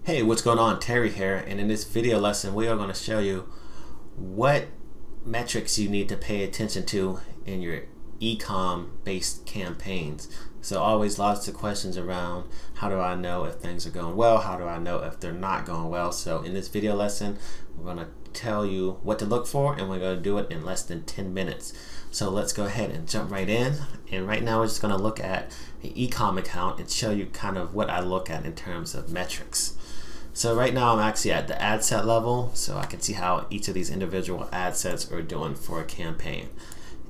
Hey, what's going on? Terry here, and in this video lesson we are going to show you what metrics you need to pay attention to in your ecom based campaigns. So always lots of questions around how do I know if things are going well, how do I know if they're not going well. So in this video lesson we're going to tell you what to look for, and we're going to do it in less than 10 minutes. So let's go ahead and jump right in, and right now we're just going to look at the ecom account and show you kind of what I look at in terms of metrics. So right now I'm actually at the ad set level, so I can see how each of these individual ad sets are doing for a campaign.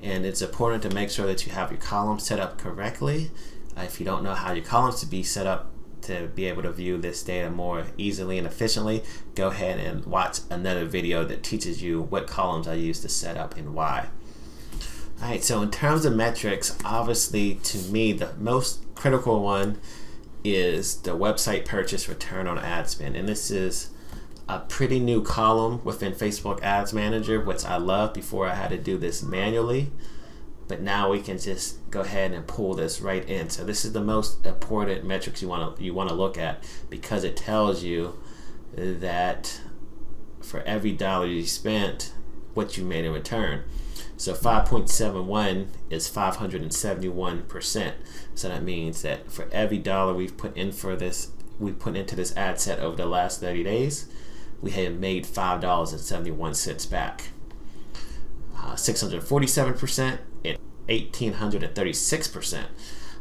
And it's important to make sure that you have your columns set up correctly. If you don't know how your columns to be set up to be able to view this data more easily and efficiently, go ahead and watch another video that teaches you what columns I use to set up and why. Alright, so in terms of metrics, obviously to me the most critical one is the website purchase return on ad spend, and this is a pretty new column within Facebook Ads Manager, which I love. Before I had to do this manually, but now we can just go ahead and pull this right in. So this is the most important metrics you want to look at, because it tells you that for every dollar you spent, what you made in return. So 5.71 is 571%. So that means that for every dollar we've put into this ad set over the last 30 days, we have made $5.71 back. 647% and 1,836%.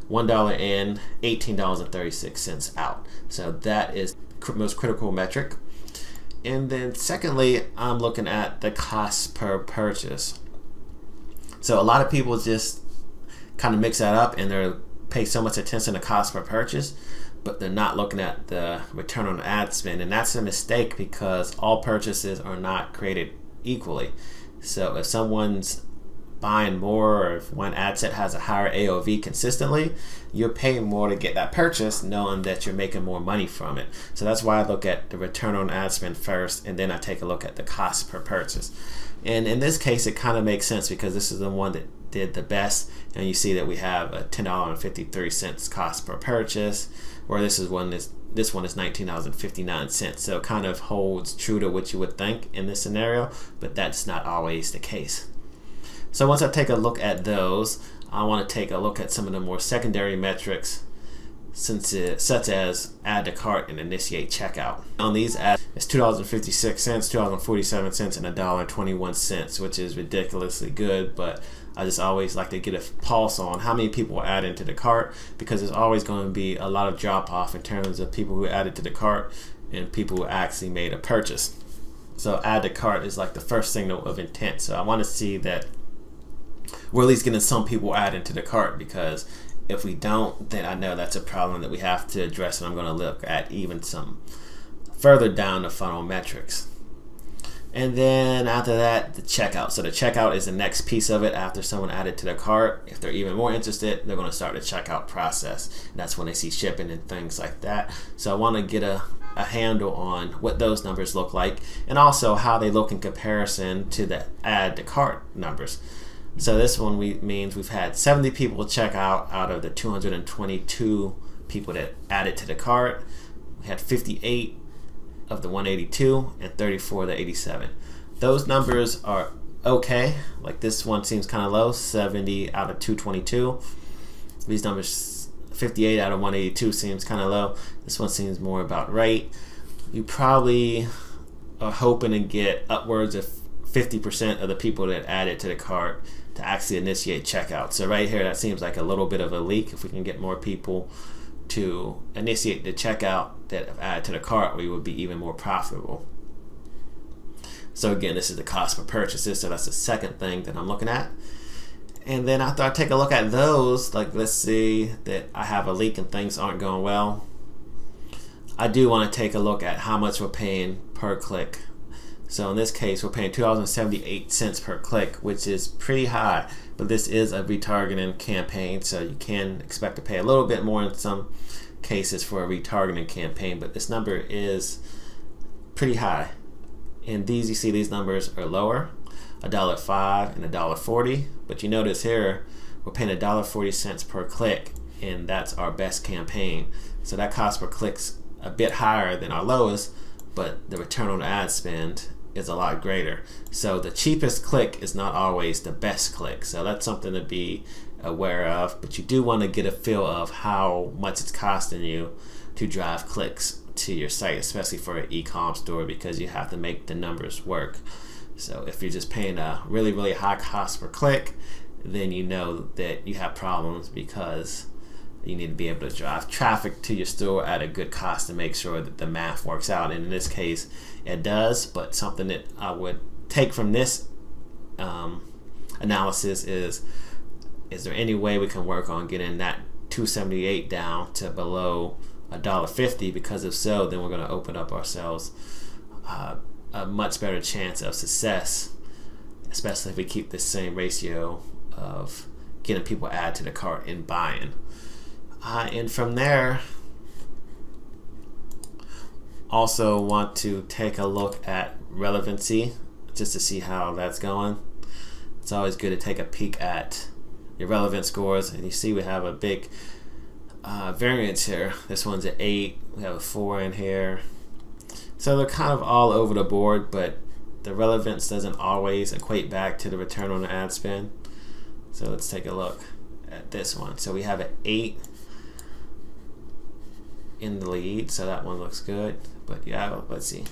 $1 in, $18.36 out. So that is the most critical metric. And then secondly, I'm looking at the cost per purchase. So a lot of people just kind of mix that up and they pay so much attention to cost per purchase, but they're not looking at the return on ad spend, and that's a mistake because all purchases are not created equally. So if someone's buying more, or if one ad set has a higher AOV consistently, you're paying more to get that purchase knowing that you're making more money from it. So that's why I look at the return on ad spend first, and then I take a look at the cost per purchase. And in this case it kind of makes sense because this is the one that did the best, and you see that we have a $10.53 cost per purchase, where this one is $19.59. So it kind of holds true to what you would think in this scenario, but that's not always the case. So once I take a look at those, I want to take a look at some of the more secondary metrics, such as add to cart and initiate checkout. On these ads, it's $2.56, $2.47, and $1.21, which is ridiculously good, but I just always like to get a pulse on how many people add into the cart, because there's always going to be a lot of drop off in terms of people who added to the cart and people who actually made a purchase. So add to cart is like the first signal of intent. So I want to see that we're at least getting some people add into the cart, because if we don't, then I know that's a problem that we have to address, and I'm going to look at even some further down the funnel metrics. And then after that, the checkout. So the checkout is the next piece of it. After someone added to their cart, if they're even more interested, they're going to start the checkout process. And that's when they see shipping and things like that. So I want to get a handle on what those numbers look like, and also how they look in comparison to the add to cart numbers. So this one means we've had 70 people check out of the 222 people that added to the cart. We had 58 of the 182 and 34 of the 87. Those numbers are okay. Like this one seems kind of low, 70 out of 222. These numbers, 58 out of 182 seems kind of low. This one seems more about right. You probably are hoping to get upwards of 50% of the people that added to the cart to actually initiate checkout. So right here, that seems like a little bit of a leak. If we can get more people to initiate the checkout that have added to the cart, we would be even more profitable. So again, this is the cost per purchases, so that's the second thing that I'm looking at. And then after I take a look at those, like let's see that I have a leak and things aren't going well, I do want to take a look at how much we're paying per click. So in this case, we're paying $2.78 per click, which is pretty high, but this is a retargeting campaign, so you can expect to pay a little bit more in some cases for a retargeting campaign, but this number is pretty high. And you see these numbers are lower, $1.05 and $1.40, but you notice here we're paying $1.40 per click, and that's our best campaign. So that cost per click's a bit higher than our lowest, but the return on ad spend is a lot greater. So the cheapest click is not always the best click. So that's something to be aware of, but you do want to get a feel of how much it's costing you to drive clicks to your site, especially for an e-com store, because you have to make the numbers work. So if you're just paying a really, really high cost per click, then you know that you have problems, because you need to be able to drive traffic to your store at a good cost to make sure that the math works out. And in this case, it does. But something that I would take from this analysis is there any way we can work on getting that $2.78 down to below $1.50? Because if so, then we're going to open up ourselves a much better chance of success, especially if we keep this same ratio of getting people add to the cart and buying. And from there, also want to take a look at relevancy just to see how that's going. It's always good to take a peek at your relevant scores, and you see we have a big variance here. This one's at 8, we have a 4 in here. So they're kind of all over the board, but the relevance doesn't always equate back to the return on the ad spend. So let's take a look at this one. So we have an 8 in the lead, so that one looks good. But yeah, let's see.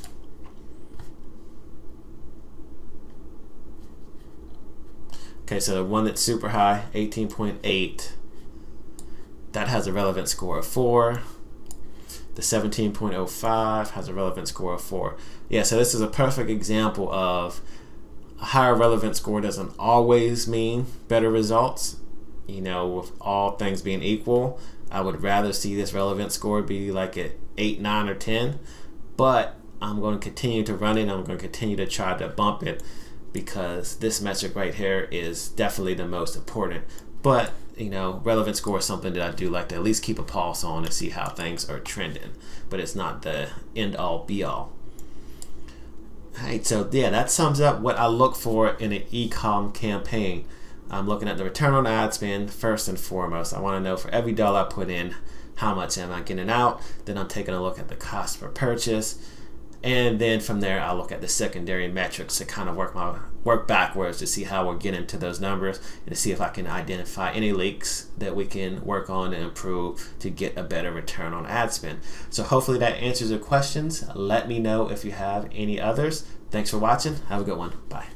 Okay, so the one that's super high, 18.8, that has a relevant score of 4. The 17.05 has a relevant score of 4. Yeah, so this is a perfect example of a higher relevant score doesn't always mean better results. You know, with all things being equal, I would rather see this relevant score be like at 8, 9, or 10. But I'm going to continue to run it. I'm going to continue to try to bump it, because this metric right here is definitely the most important. But, you know, relevant score is something that I do like to at least keep a pulse on and see how things are trending. But it's not the end all be all. Alright, so yeah, that sums up what I look for in an e-com campaign. I'm looking at the return on ad spend first and foremost. I want to know for every dollar I put in, how much am I getting out? Then I'm taking a look at the cost per purchase. And then from there, I'll look at the secondary metrics to kind of work backwards to see how we're getting to those numbers, and to see if I can identify any leaks that we can work on and improve to get a better return on ad spend. So hopefully that answers your questions. Let me know if you have any others. Thanks for watching. Have a good one. Bye.